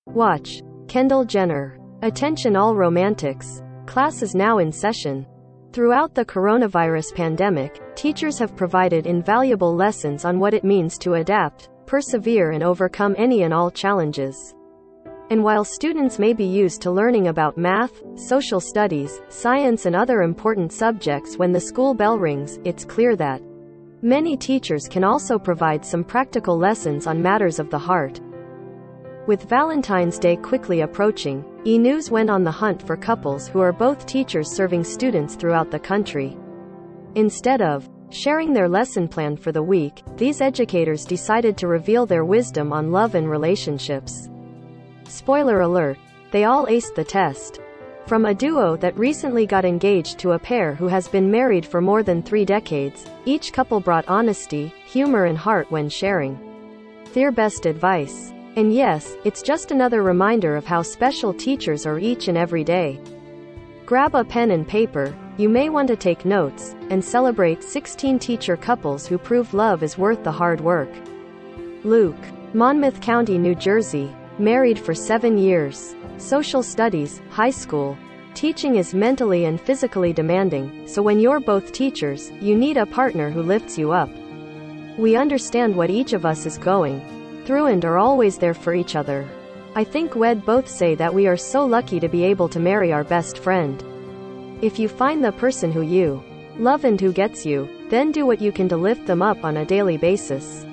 Watch. Kendall Jenner. Attention all romantics. Class is now in session. Throughout the coronavirus pandemic, teachers have provided invaluable lessons on what it means to adapt, persevere and overcome any and all challenges. And while students may be used to learning about math, social studies, science and other important subjects when the school bell rings, it's clear that many teachers can also provide some practical lessons on matters of the heart. With Valentine's Day quickly approaching, E! News went on the hunt for couples who are both teachers serving students throughout the country. Instead of sharing their lesson plan for the week, these educators decided to reveal their wisdom on love and relationships. Spoiler alert, they all aced the test. From a duo that recently got engaged to a pair who has been married for more than 3 decades, each couple brought honesty, humor and heart when sharing their best advice. And yes, it's just another reminder of how special teachers are each and every day. Grab a pen and paper, you may want to take notes, and celebrate 16 teacher couples who prove love is worth the hard work. Luke. Monmouth County, New Jersey. Married for 7 years. Social studies, high school. Teaching is mentally and physically demanding, so when you're both teachers, you need a partner who lifts you up. We understand what each of us is going through and are always there for each other. I think we'd both say that we are so lucky to be able to marry our best friend. If you find the person who you love and who gets you, then do what you can to lift them up on a daily basis.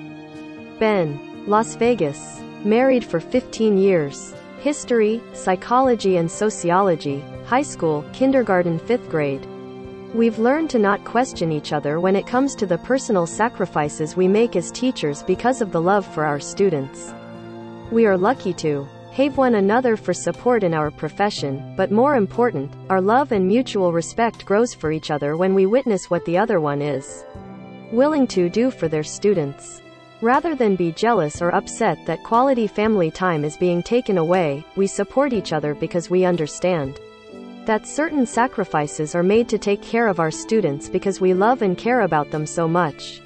Ben. Las Vegas. Married for 15 years. History, psychology and sociology, high school, kindergarten, 5th grade. We've learned to not question each other when it comes to the personal sacrifices we make as teachers because of the love for our students. We are lucky to have one another for support in our profession, but more important, our love and mutual respect grows for each other when we witness what the other one is willing to do for their students. Rather than be jealous or upset that quality family time is being taken away, we support each other because we understand that certain sacrifices are made to take care of our students because we love and care about them so much.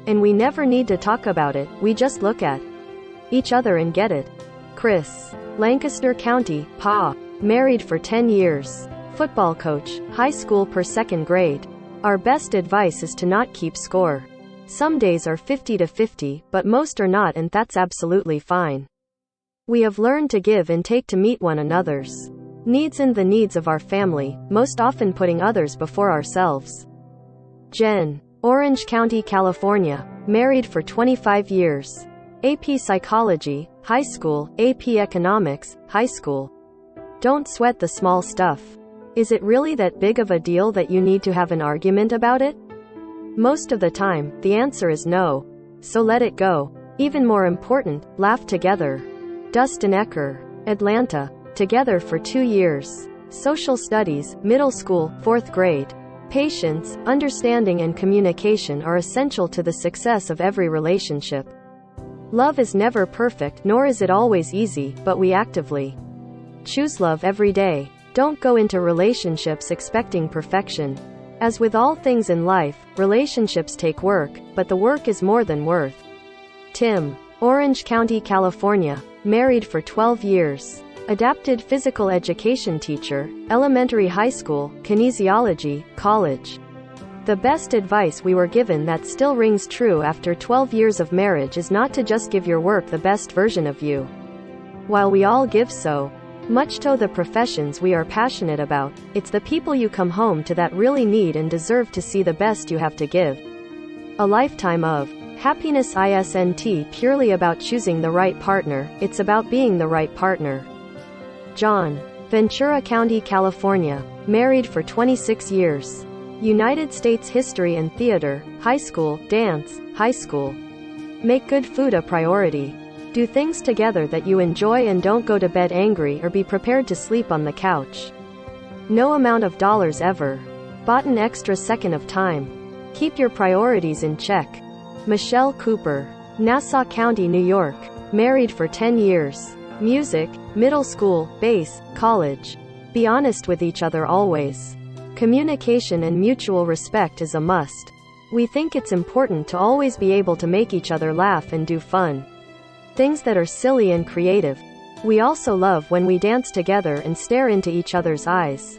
And we never need to talk about it, we just look at each other and get it. Chris. Lancaster County, Pa. Married for 10 years. Football coach, high school per 2nd grade. Our best advice is to not keep score. Some days are 50-50, but most are not, and that's absolutely fine. We have learned to give and take to meet one another's needs and the needs of our family, most often putting others before ourselves. Jen. Orange County, California. Married for 25 years. AP Psychology, high school, AP Economics, high school. Don't sweat the small stuff. Is it really that big of a deal that you need to have an argument about it? Most of the time, the answer is no. So let it go. Even more important, laugh together. Dustin Ecker. Atlanta. Together for 2 years. Social studies, middle school, 4th grade. Patience, understanding and communication are essential to the success of every relationship. Love is never perfect, nor is it always easy, but we actively choose love every day. Don't go into relationships expecting perfection. As with all things in life, relationships take work, but the work is more than worth. Tim. Orange County, California. Married for 12 years. Adapted physical education teacher, elementary, high school, kinesiology, college. The best advice we were given that still rings true after 12 years of marriage is not to just give your work the best version of you. While we all give so much to the professions we are passionate about, it's the people you come home to that really need and deserve to see the best you have to give. A lifetime of happiness isn't purely about choosing the right partner, it's about being the right partner. John. Ventura County, California. Married for 26 years. United States history and theater, high school, dance, high school. Make good food a priority. Do things together that you enjoy and don't go to bed angry or be prepared to sleep on the couch. No amount of dollars ever bought an extra second of time. Keep your priorities in check. Michelle Cooper. Nassau County, New York. Married for 10 years. Music, middle school, bass, college. Be honest with each other always. Communication and mutual respect is a must. We think it's important to always be able to make each other laugh and do fun things that are silly and creative. We also love when we dance together and stare into each other's eyes.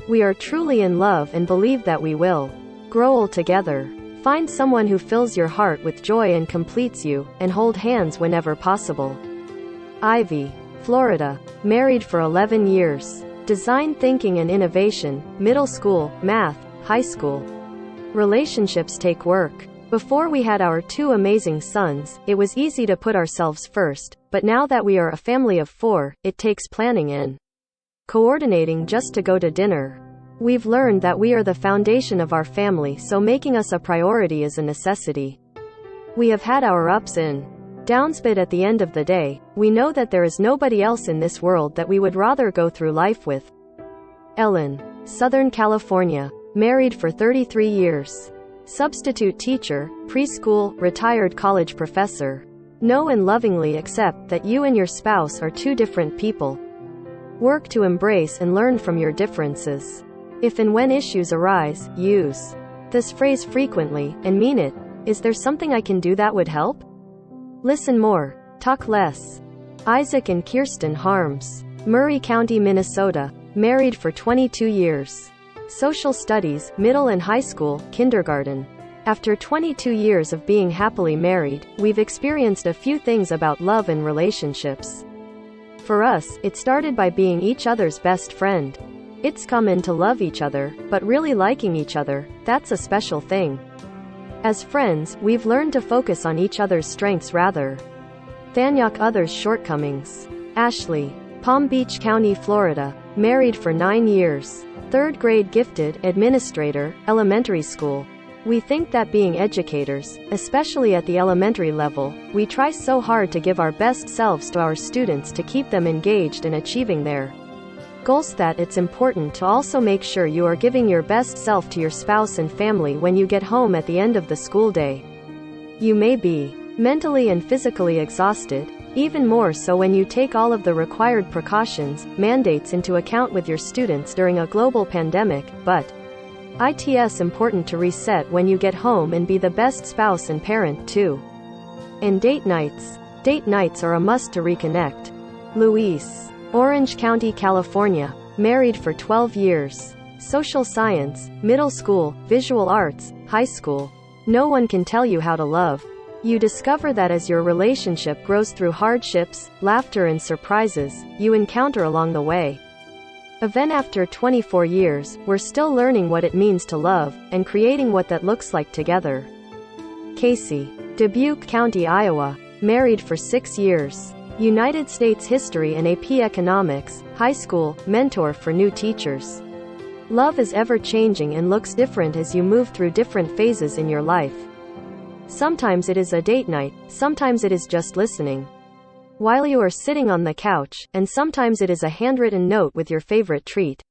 We are truly in love and believe that we will grow old together. Find someone who fills your heart with joy and completes you, and hold hands whenever possible. Ivy, Florida. Married for 11 years. Design thinking and innovation, middle school, math, high school. Relationships take work. Before we had our 2 amazing sons, it was easy to put ourselves first, but now that we are a family of 4, it takes planning and coordinating just to go to dinner. We've learned that we are the foundation of our family, so making us a priority is a necessity. We have had our ups and downs, but at the end of the day, we know that there is nobody else in this world that we would rather go through life with. Ellen, Southern California. Married for 33 years. Substitute teacher, preschool, retired college professor. Know and lovingly accept that you and your spouse are 2 different people. Work to embrace and learn from your differences. If and when issues arise, use this phrase frequently, and mean it. Is there something I can do that would help? Listen more. Talk less. Isaac and Kirsten Harms. Murray County, Minnesota. Married for 22 years. Social studies, middle and high school, kindergarten. After 22 years of being happily married, we've experienced a few things about love and relationships. For us, it started by being each other's best friend. It's come in to love each other, but really liking each other, that's a special thing. As friends, we've learned to focus on each other's strengths rather than others' shortcomings. Ashley, Palm Beach County, Florida. Married for 9 years. 3rd grade gifted, administrator, elementary school. We think that being educators, especially at the elementary level, we try so hard to give our best selves to our students to keep them engaged and achieving their goals that it's important to also make sure you are giving your best self to your spouse and family when you get home at the end of the school day. You may be mentally and physically exhausted, even more so when you take all of the required precautions, mandates into account with your students during a global pandemic, but it's important to reset when you get home and be the best spouse and parent too. And date nights. Date nights are a must to reconnect. Luis, Orange County, California. Married for 12 years. Social science, middle school, visual arts, high school. No one can tell you how to love. You discover that as your relationship grows through hardships, laughter and surprises you encounter along the way. Even after 24 years, we're still learning what it means to love, and creating what that looks like together. Casey, Dubuque County, Iowa. Married for 6 years. United States history and AP economics, high school, mentor for new teachers. Love is ever-changing and looks different as you move through different phases in your life. Sometimes it is a date night, sometimes it is just listening while you are sitting on the couch, and sometimes it is a handwritten note with your favorite treat.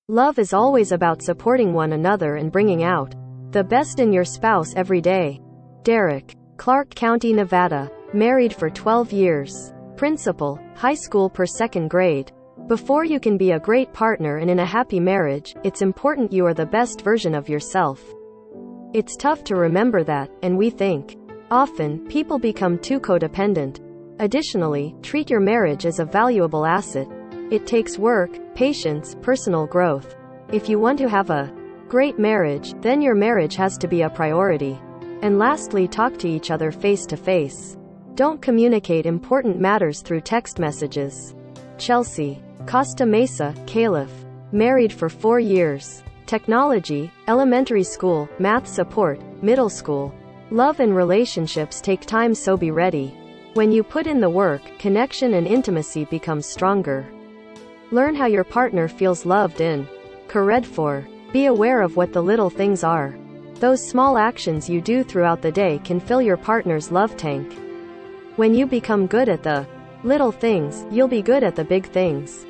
Love is always about supporting one another and bringing out the best in your spouse every day. Derek, Clark County, Nevada. Married for 12 years. Principal, high school per 2nd grade. Before you can be a great partner and in a happy marriage, it's important you are the best version of yourself. It's tough to remember that, and we think often people become too codependent. Additionally, treat your marriage as a valuable asset. It takes work, patience, personal growth. If you want to have a great marriage, then your marriage has to be a priority. And lastly, talk to each other face to face. Don't communicate important matters through text messages. Chelsea, Costa Mesa, Caliph. Married for 4 years. Technology, elementary school, math support, middle school. Love and relationships take time, so be ready. When you put in the work, connection and intimacy become stronger. Learn how your partner feels loved and cared for. Be aware of what the little things are. Those small actions you do throughout the day can fill your partner's love tank. When you become good at the little things, you'll be good at the big things.